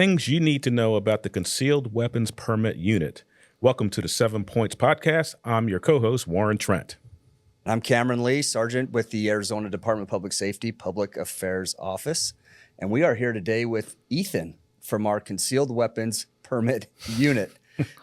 things you need to know about the Concealed Weapons Permit Unit. Welcome to the 7 Points Podcast. I'm your co-host, Warren Trent. I'm Kameron Lee, Sergeant with the Arizona Department of Public Safety, Public Affairs Office. And we are here today with Ethan from our Concealed Weapons Permit Unit,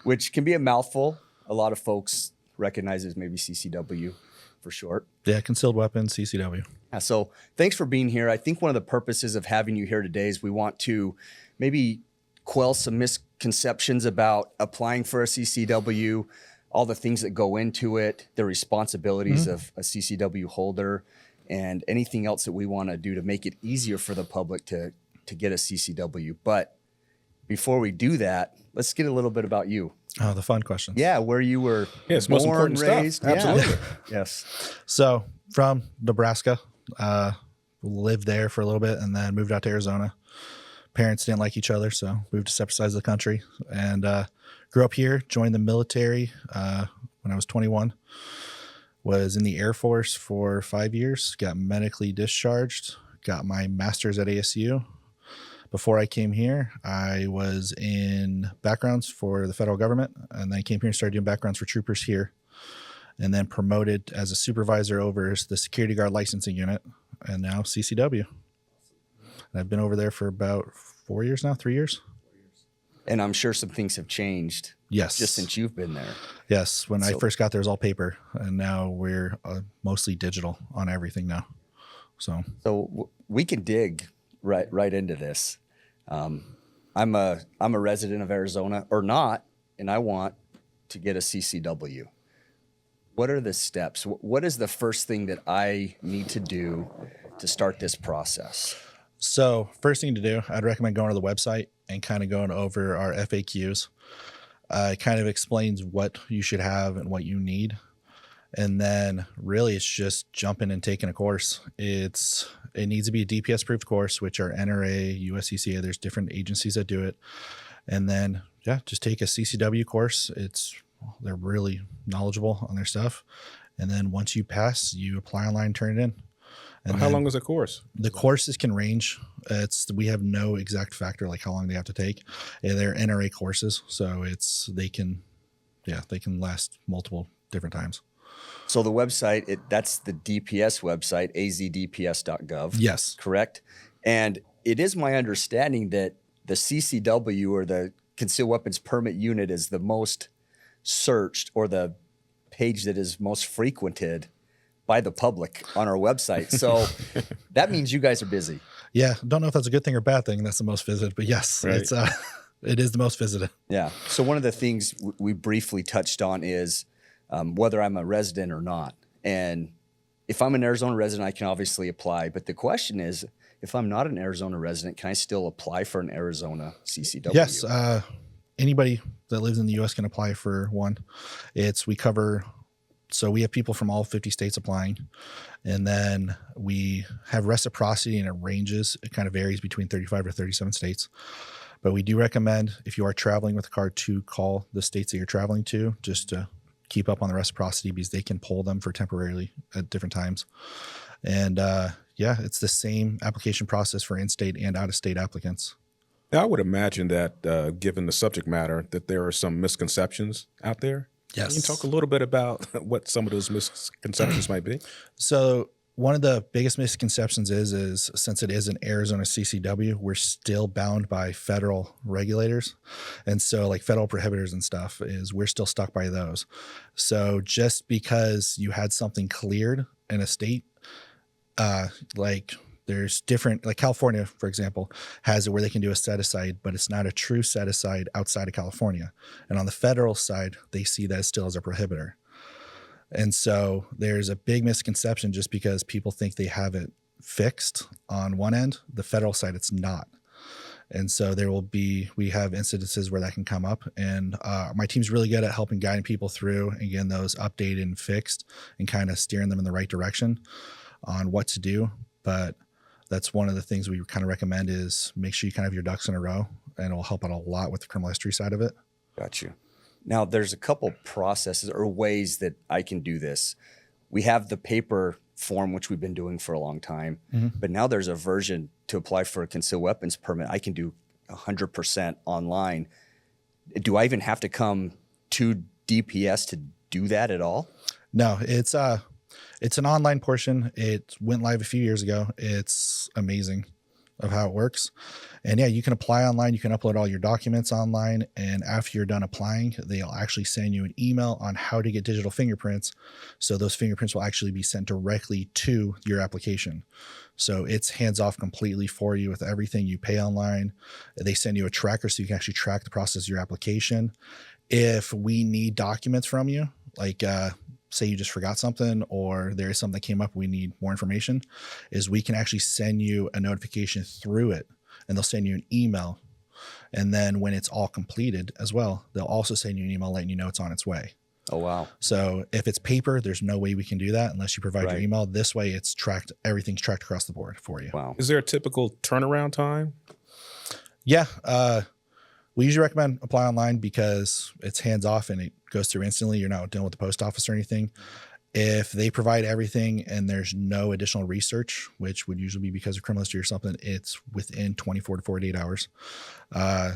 which can be a mouthful. A lot of folks recognize it as maybe CCW for short. Yeah, Concealed Weapons, CCW. Yeah, so thanks for being here. I think one of the purposes of having you here today is we want to maybe quell some misconceptions about applying for a CCW, all the things that go into it, the responsibilities of a CCW holder, and anything else that we want to do to make it easier for the public to get a CCW. But before we do that, let's get a little bit about you. Oh, the fun questions. Yeah, where you were it's most born, important raised. stuff. Absolutely. Yeah. Yes. So from Nebraska, lived there for a little bit and then moved out to Arizona. Parents didn't like each other, so moved to separate sides of the country and grew up here, joined the military when I was 21, was in the Air Force for 5 years, got medically discharged, got my master's at ASU. Before I came here, I was in backgrounds for the federal government, and then came here and started doing backgrounds for troopers here, and then promoted as a supervisor over the security guard licensing unit, and now CCW. And I've been over there for about 4 years now, 3 years. And I'm sure some things have changed. Yes. Just since you've been there. Yes. When I first got there, it was all paper, and now we're mostly digital on everything now. So we can dig right into this. I'm a resident of Arizona, or not, and I want to get a CCW. What are the steps? What is the first thing that I need to do to start this process? So first thing to do, I'd recommend going to the website and kind of going over our FAQs. It kind of explains what you should have and what you need. And then really it's just jumping and taking a course. It needs to be a DPS approved course, which are NRA, USCCA. There's different agencies that do it. And then, just take a CCW course. They're really knowledgeable on their stuff. And then once you pass, you apply online, turn it in. And how long is the course? The courses can range. We have no exact factor like how long they have to take. They're NRA courses, so they can last multiple different times. So the website, that's the DPS website, azdps.gov. Yes. Correct? And it is my understanding that the CCW, or the Concealed Weapons Permit Unit, is the most searched, or the page that is most frequented by the public on our website. So that means you guys are busy. Yeah. Don't know if that's a good thing or bad thing. That's the most visited, but yes, right. It is the most visited. Yeah. So one of the things we briefly touched on is whether I'm a resident or not. And if I'm an Arizona resident, I can obviously apply. But the question is, if I'm not an Arizona resident, can I still apply for an Arizona CCW? Yes. Anybody that lives in the U.S. can apply for one. So we have people from all 50 states applying. And then we have reciprocity, and it ranges. It kind of varies between 35 to 37 states. But we do recommend, if you are traveling with a car, to call the states that you're traveling to, just to keep up on the reciprocity, because they can pull them for temporarily at different times. And it's the same application process for in-state and out-of-state applicants. Now, I would imagine that given the subject matter, that there are some misconceptions out there. Yes. Can you talk a little bit about what some of those misconceptions might be? So one of the biggest misconceptions is since it is an Arizona CCW, we're still bound by federal regulators. And so like federal prohibitors and stuff, we're still stuck by those. So just because you had something cleared in a state, there's different, like California, for example, has it where they can do a set aside, but it's not a true set aside outside of California. And on the federal side, they see that still as a prohibitor. And so there's a big misconception just because people think they have it fixed on one end. The federal side, it's not. And so we have incidences where that can come up. And my team's really good at helping guiding people through and getting those updated and fixed and kind of steering them in the right direction on what to do. But that's one of the things we kind of recommend is make sure you kind of have your ducks in a row, and it will help out a lot with the criminal history side of it. Got you. Now, there's a couple processes or ways that I can do this. We have the paper form, which we've been doing for a long time, but now there's a version to apply for a concealed weapons permit. I can do 100% online. Do I even have to come to DPS to do that at all? No, it's an online portion. It went live a few years ago. It's amazing of how it works. And yeah, you can apply online. You can upload all your documents online. And after you're done applying, they'll actually send you an email on how to get digital fingerprints. So those fingerprints will actually be sent directly to your application. So it's hands off completely for you with everything. You pay online. They send you a tracker so you can actually track the process of your application. If we need documents from you, like say you just forgot something or there is something that came up, we need more information, is we can actually send you a notification through it, and they'll send you an email. And then when it's all completed as well, they'll also send you an email letting you know it's on its way. Oh, wow. So if it's paper, there's no way we can do that unless you provide your email. This way it's tracked. Everything's tracked across the board for you. Wow. Is there a typical turnaround time? Yeah. We usually recommend apply online because it's hands off and it goes through instantly. You're not dealing with the post office or anything. If they provide everything and there's no additional research, which would usually be because of criminal history or something, it's within 24 to 48 hours.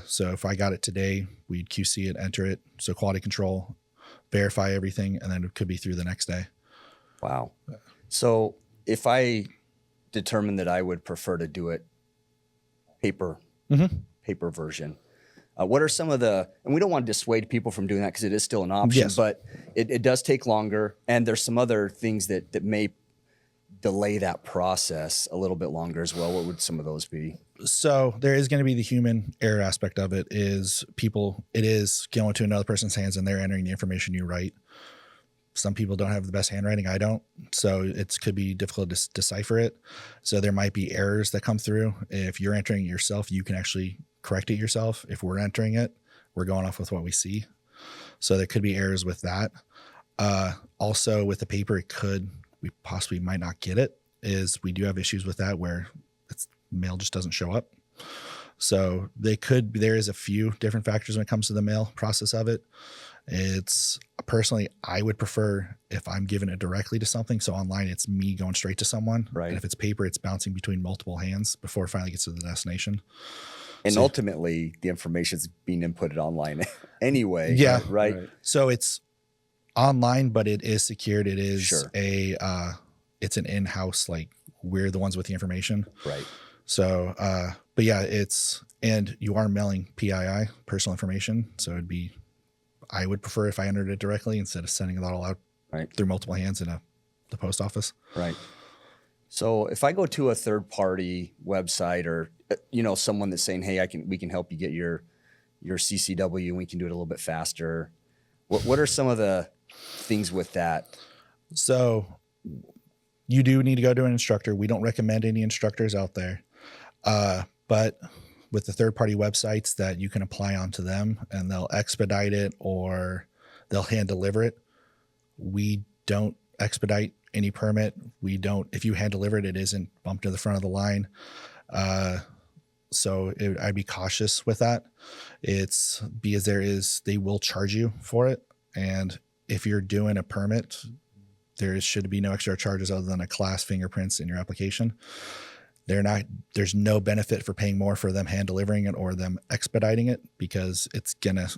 So if I got it today, we'd QC it, enter it. So quality control, verify everything, and then it could be through the next day. Wow. So if I determined that I would prefer to do it paper version, what are some of the, and we don't want to dissuade people from doing that because it is still an option, Yes. but it does take longer. And there's some other things that may delay that process a little bit longer as well. What would some of those be? So there is going to be the human error aspect of it. It is going to another person's hands and they're entering the information you write. Some people don't have the best handwriting. I don't. So it could be difficult to decipher it. So there might be errors that come through. If you're entering it yourself, you can actually correct it yourself. If we're entering it, we're going off with what we see. So there could be errors with that. Also with the paper, we possibly might not get it. We do have issues with that where mail just doesn't show up. So there is a few different factors when it comes to the mail process of it. It's personally, I would prefer if I'm giving it directly to something. So online, it's me going straight to someone. Right. And if it's paper, it's bouncing between multiple hands before it finally gets to the destination. And ultimately, the information is being inputted online anyway. Yeah. Right. So it's online, but it is secured. It is Sure. It's an in-house, like we're the ones with the information. Right. So, but yeah, and you are mailing PII, personal information. So I would prefer if I entered it directly instead of sending that all out through multiple hands in the post office. Right. So if I go to a third party website or, someone that's saying, hey, we can help you get your CCW and we can do it a little bit faster. What are some of the things with that? So you do need to go to an instructor. We don't recommend any instructors out there. But with the third-party websites that you can apply onto them and they'll expedite it or they'll hand deliver it. We don't expedite any permit. If you hand deliver it, it isn't bumped to the front of the line. So I'd be cautious with that. It's because they will charge you for it. And if you're doing a permit, there should be no extra charges other than a class fingerprints in your application. There's no benefit for paying more for them hand delivering it or them expediting it because it's going to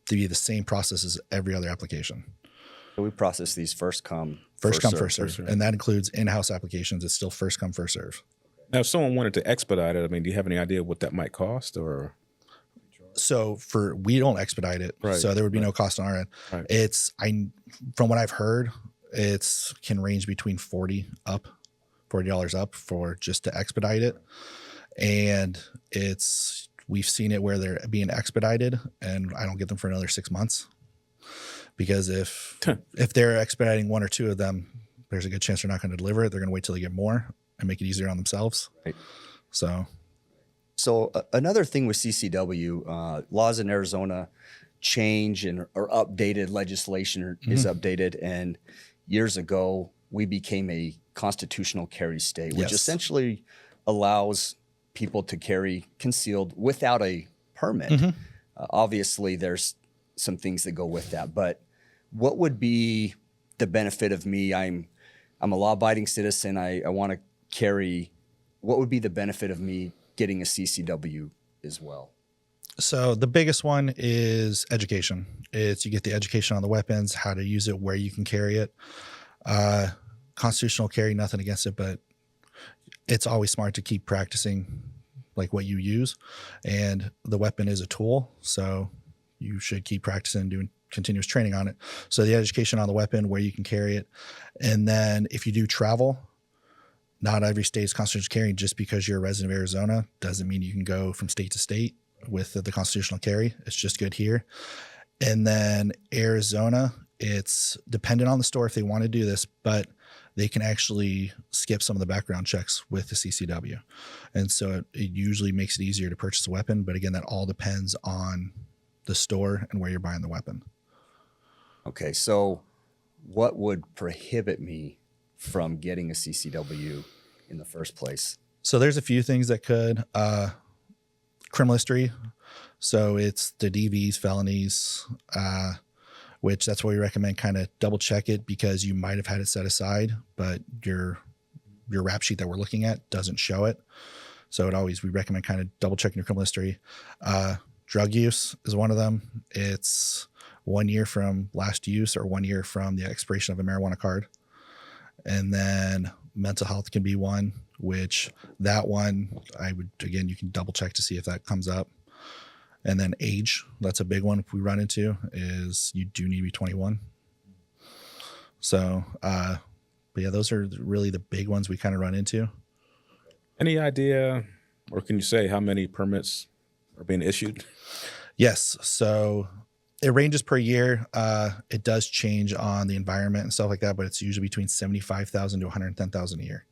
be the same process as every other application. So we process these first come, first serve. And that includes in-house applications. It's still first come, first serve. Now, if someone wanted to expedite it, do you have any idea what that might cost or? So we don't expedite it. Right. So there would be no cost on our end. Right. From what I've heard, can range between $40 up for just to expedite it. And we've seen it where they're being expedited and I don't get them for another 6 months because if they're expediting one or two of them, there's a good chance they're not going to deliver it. They're going to wait till they get more and make it easier on themselves. Right. So another thing with CCW, laws in Arizona change or updated, legislation is updated. And years ago, we became a constitutional carry state, which essentially allows people to carry concealed without a permit. Obviously, there's some things that go with that. But what would be the benefit of me? I'm a law-abiding citizen. I want to carry. What would be the benefit of me getting a CCW as well? So the biggest one is education. It's you get the education on the weapons, how to use it, where you can carry it. Constitutional carry, nothing against it, but it's always smart to keep practicing like what you use. And the weapon is a tool, so you should keep practicing, doing continuous training on it. So the education on the weapon, where you can carry it. And then if you do travel, not every state is constitutional carry. Just because you're a resident of Arizona doesn't mean you can go from state to state with the constitutional carry. It's just good here. And then Arizona, it's dependent on the store if they want to do this, but they can actually skip some of the background checks with the CCW. And so it usually makes it easier to purchase a weapon. But again, that all depends on the store and where you're buying the weapon. Okay, so what would prohibit me from getting a CCW in the first place? So there's a few things that could. Criminal history. So it's the DVs, felonies, which that's why we recommend kind of double check it, because you might have had it set aside, but your rap sheet that we're looking at doesn't show it. So we recommend kind of double checking your criminal history. Drug use is one of them. It's 1 year from last use or 1 year from the expiration of a marijuana card. And then mental health can be one, which that one you can double check to see if that comes up. And then age, that's a big one we run into, is you do need to be 21. So, but yeah, those are really the big ones we kind of run into. Any idea, or can you say how many permits are being issued? Yes. So it ranges per year. It does change on the environment and stuff like that, but it's usually between 75,000 to 110,000 a year.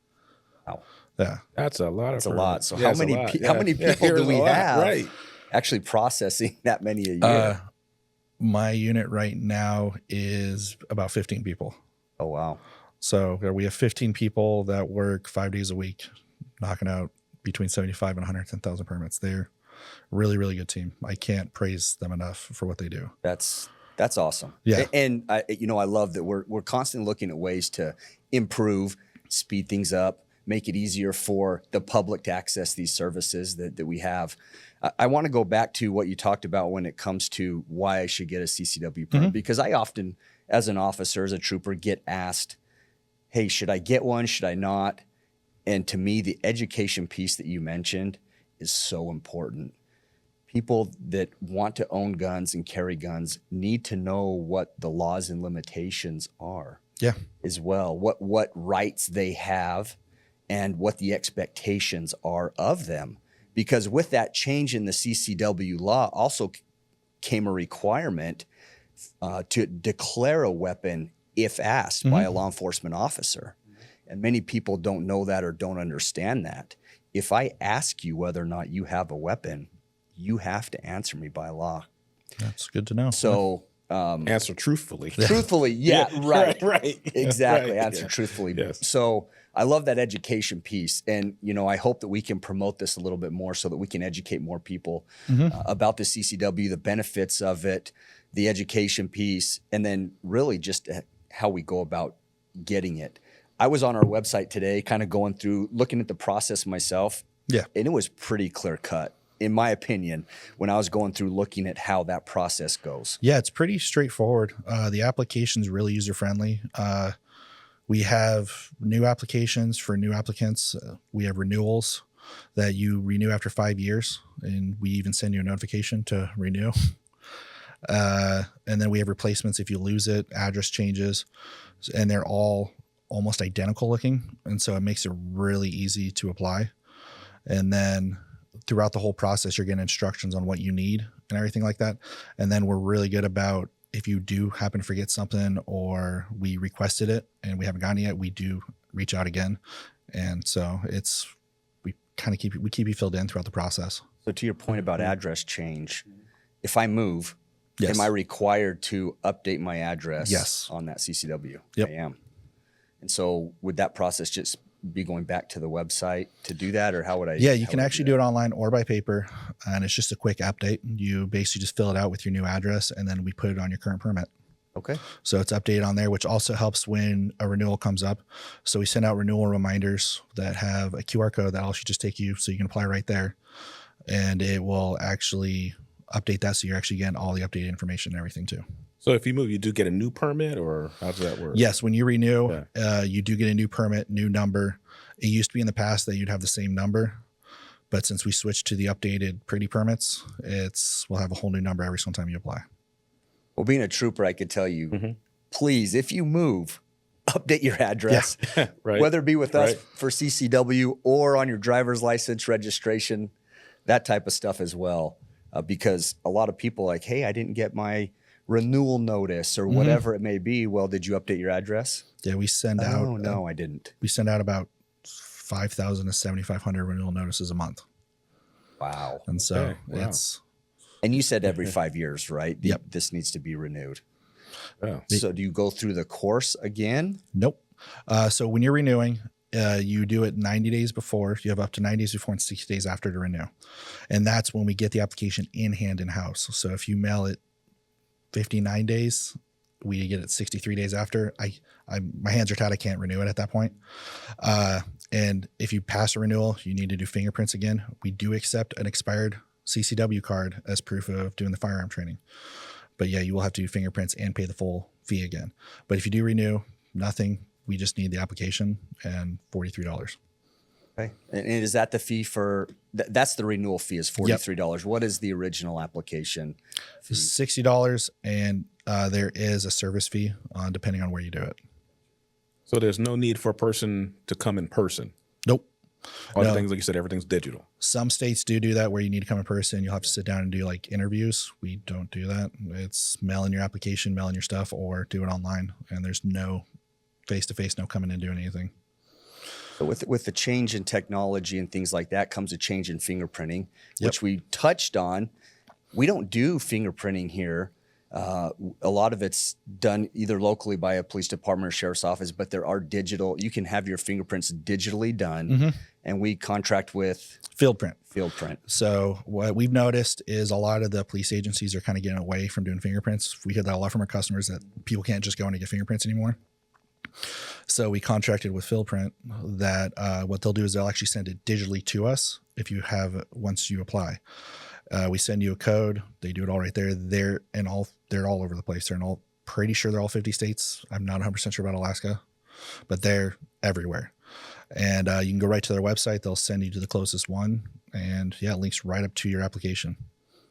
Wow. Yeah. That's a lot. That's a lot. So Yeah, how many people do we have actually processing that many a year? My unit right now is about 15 people. Oh, wow. So we have 15 people that work 5 days a week, knocking out between 75 and 110,000 permits. They're really, really good team. I can't praise them enough for what they do. That's awesome. Yeah. And I love that we're constantly looking at ways to improve, speed things up, make it easier for the public to access these services that we have. I want to go back to what you talked about when it comes to why I should get a CCW permit, because I often, as an officer, as a trooper, get asked, hey, should I get one? Should I not? And to me, the education piece that you mentioned is so important. People that want to own guns and carry guns need to know what the laws and limitations are. Yeah. As well, what rights they have and what the expectations are of them. Because with that change in the CCW law also came a requirement to declare a weapon if asked by a law enforcement officer. And many people don't know that or don't understand that. If I ask you whether or not you have a weapon, you have to answer me by law. That's good to know. So answer truthfully. Truthfully, yeah, right. Right. Exactly, Right. answer Yeah. truthfully. Yes. So I love that education piece. And, I hope that we can promote this a little bit more so that we can educate more people about the CCW, the benefits of it, the education piece, and then really just how we go about getting it. I was on our website today kind of going through, looking at the process myself. Yeah. And it was pretty clear cut, in my opinion, when I was going through looking at how that process goes. Yeah, it's pretty straightforward. The application's really user-friendly. We have new applications for new applicants. We have renewals that you renew after 5 years, and we even send you a notification to renew. And then we have replacements if you lose it, address changes, and they're all almost identical looking. And so it makes it really easy to apply. And then throughout the whole process, you're getting instructions on what you need and everything like that. And then we're really good about, if you do happen to forget something or we requested it and we haven't gotten it yet, we do reach out again. And so we keep you filled in throughout the process. So to your point about address change, if I move, Yes. am I required to update my address Yes. on that CCW? Yep. I am. And so would that process just be going back to the website to do that, or how would I? Yeah, you can actually do it online or by paper, and it's just a quick update. You basically just fill it out with your new address, and then we put it on your current permit. Okay. So it's updated on there, which also helps when a renewal comes up. So we send out renewal reminders that have a QR code that will just take you, so you can apply right there, and it will actually update that so you're actually getting all the updated information and everything too. So if you move, you do get a new permit, or how does that work? Yes, when you renew, you do get a new permit, new number. It used to be in the past that you'd have the same number, but since we switched to the updated pretty permits, we'll have a whole new number every single time you apply. Well, being a trooper, I could tell you, please, if you move, update your address, Right. whether it be with us for CCW or on your driver's license registration, that type of stuff as well. Because a lot of people are like, hey, I didn't get my renewal notice or whatever it may be. Well, did you update your address? Yeah, we send out. Oh, no, I didn't. We send out about 5,000 to 7,500 renewal notices a month. Wow. And so it's. And you said every 5 years, right? Yep. This needs to be renewed. Oh. So do you go through the course again? Nope. So when you're renewing, you do it 90 days before. You have up to 90 days before and 60 days after to renew. And that's when we get the application in hand in-house. So if you mail it 59 days, we get it 63 days after. My hands are tied. I can't renew it at that point. And if you pass a renewal, you need to do fingerprints again. We do accept an expired CCW card as proof of doing the firearm training. But yeah, you will have to do fingerprints and pay the full fee again. But if you do renew, nothing. We just need the application and $43. Okay. And is that the fee for, that's the renewal fee is $43. Yep. What is the original application fee? $60, and there is a service fee depending on where you do it. So there's no need for a person to come in person. Nope. All the things, like you said, everything's digital. Some states do that where you need to come in person. You'll have to sit down and do like interviews. We don't do that. It's mail in your application, mail in your stuff, or do it online. And there's no face-to-face, no coming in doing anything. So with the change in technology and things like that comes a change in fingerprinting, which we touched on. We don't do fingerprinting here. A lot of it's done either locally by a police department or sheriff's office, but there are digital. You can have your fingerprints digitally done, and we contract with Field print. So what we've noticed is a lot of the police agencies are kind of getting away from doing fingerprints. We hear that a lot from our customers that people can't just go in and get fingerprints anymore. So we contracted with Fieldprint that what they'll do is they'll actually send it digitally to us if you have it once you apply. We send you a code. They do it all right there. They're all over the place. Pretty sure they're all 50 states. I'm not 100% sure about Alaska, but they're everywhere. And you can go right to their website. They'll send you to the closest one. And yeah, it links right up to your application.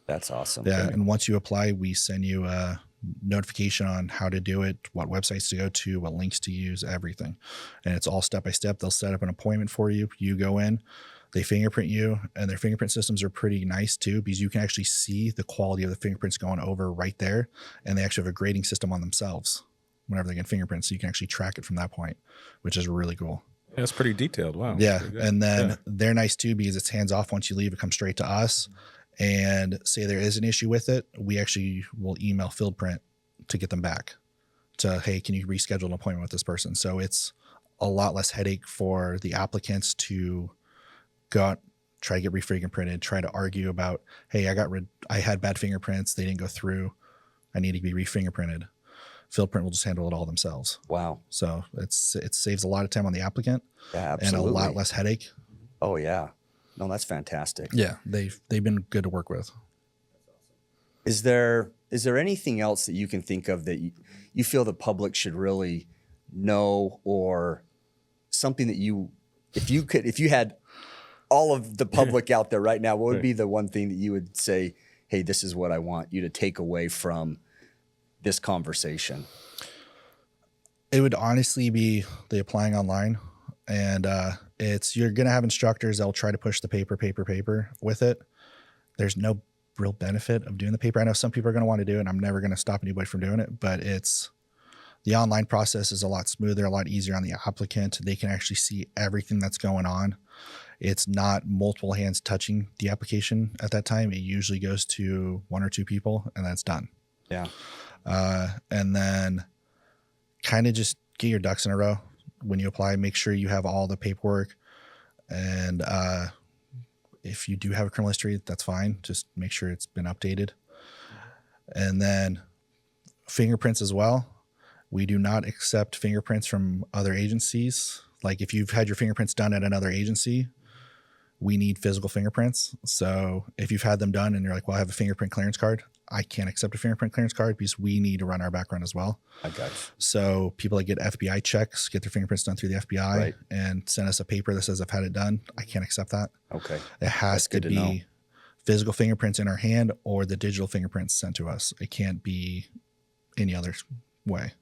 That's awesome. Yeah. And once you apply, we send you a notification on how to do it, what websites to go to, what links to use, everything. And it's all step by step. They'll set up an appointment for you. You go in, they fingerprint you, and their fingerprint systems are pretty nice too, because you can actually see the quality of the fingerprints going over right there. And they actually have a grading system on themselves whenever they get fingerprints. So you can actually track it from that point, which is really cool. Yeah, that's pretty detailed. Wow. Yeah. And then they're nice too, because it's hands off. Once you leave, it comes straight to us. And say there is an issue with it, we actually will email Fieldprint to get them back to, hey, can you reschedule an appointment with this person? So it's a lot less headache for the applicants to go out, try to get re-fingerprinted, try to argue about, hey, I had bad fingerprints. They didn't go through. I need to be re-fingerprinted. Fieldprint will just handle it all themselves. Wow. So it saves a lot of time on the applicant and a lot less headache. Oh, yeah. No, that's fantastic. Yeah, they've been good to work with. Is there anything else that you can think of that you feel the public should really know, or something that if you had all of the public out there right now, what would be the one thing that you would say, hey, this is what I want you to take away from this conversation? It would honestly be the applying online. And you're going to have instructors that will try to push the paper with it. There's no real benefit of doing the paper. I know some people are going to want to do it, and I'm never going to stop anybody from doing it, but the online process is a lot smoother, a lot easier on the applicant. They can actually see everything that's going on. It's not multiple hands touching the application at that time. It usually goes to one or two people, and that's done. Yeah. And then kind of just get your ducks in a row. When you apply, make sure you have all the paperwork. And if you do have a criminal history, that's fine. Just make sure it's been updated. And then fingerprints as well. We do not accept fingerprints from other agencies. Like if you've had your fingerprints done at another agency, we need physical fingerprints. So if you've had them done and you're like, well, I have a fingerprint clearance card, I can't accept a fingerprint clearance card because we need to run our background as well. I got you. So people that get FBI checks, get their fingerprints done through the FBI and send us a paper that says I've had it done. I can't accept that. Okay. It has to be physical fingerprints in our hand or the digital fingerprints sent to us. It can't be any other way.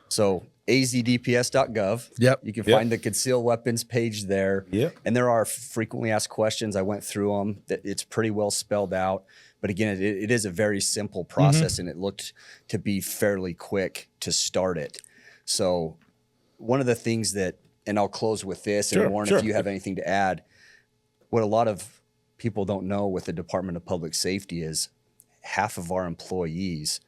So azdps.gov. Yep. You can find the concealed weapons page there. Yep. And there are frequently asked questions. I went through them. It's pretty well spelled out. But again, it is a very simple process, and it looked to be fairly quick to start it. So one of the things that, and I'll close with this, and Warren, if you have anything to add, what a lot of people don't know with the Department of Public Safety is half of our employees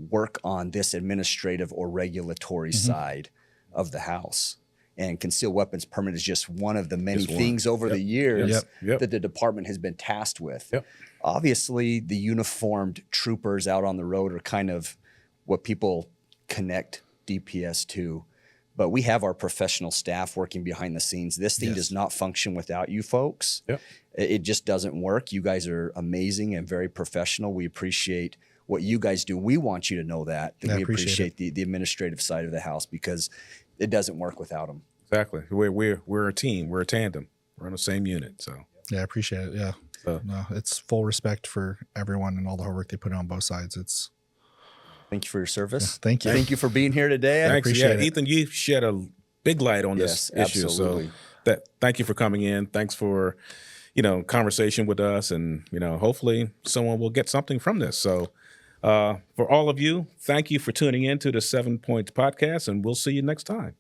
work on this administrative or regulatory side of the house. And concealed weapons permit is just one of the many things over the years that the department has been tasked with. Obviously, the uniformed troopers out on the road are kind of what people connect DPS to. But we have our professional staff working behind the scenes. This thing does not function without you folks. It just doesn't work. You guys are amazing and very professional. We appreciate what you guys do. We want you to know that we appreciate the administrative side of the house, because it doesn't work without them. Exactly. We're a team. We're a tandem. We're on the same unit. So yeah, I appreciate it. Yeah. No, it's full respect for everyone and all the hard work they put in on both sides. Thank you for your service. Yeah, thank you. Thank you for being here today. I appreciate it. Ethan, you shed a big light on this issue. Absolutely. So thank you for coming in. Thanks for, conversation with us, and, hopefully someone will get something from this. So for all of you, thank you for tuning in to the 7 Points Podcast, and we'll see you next time.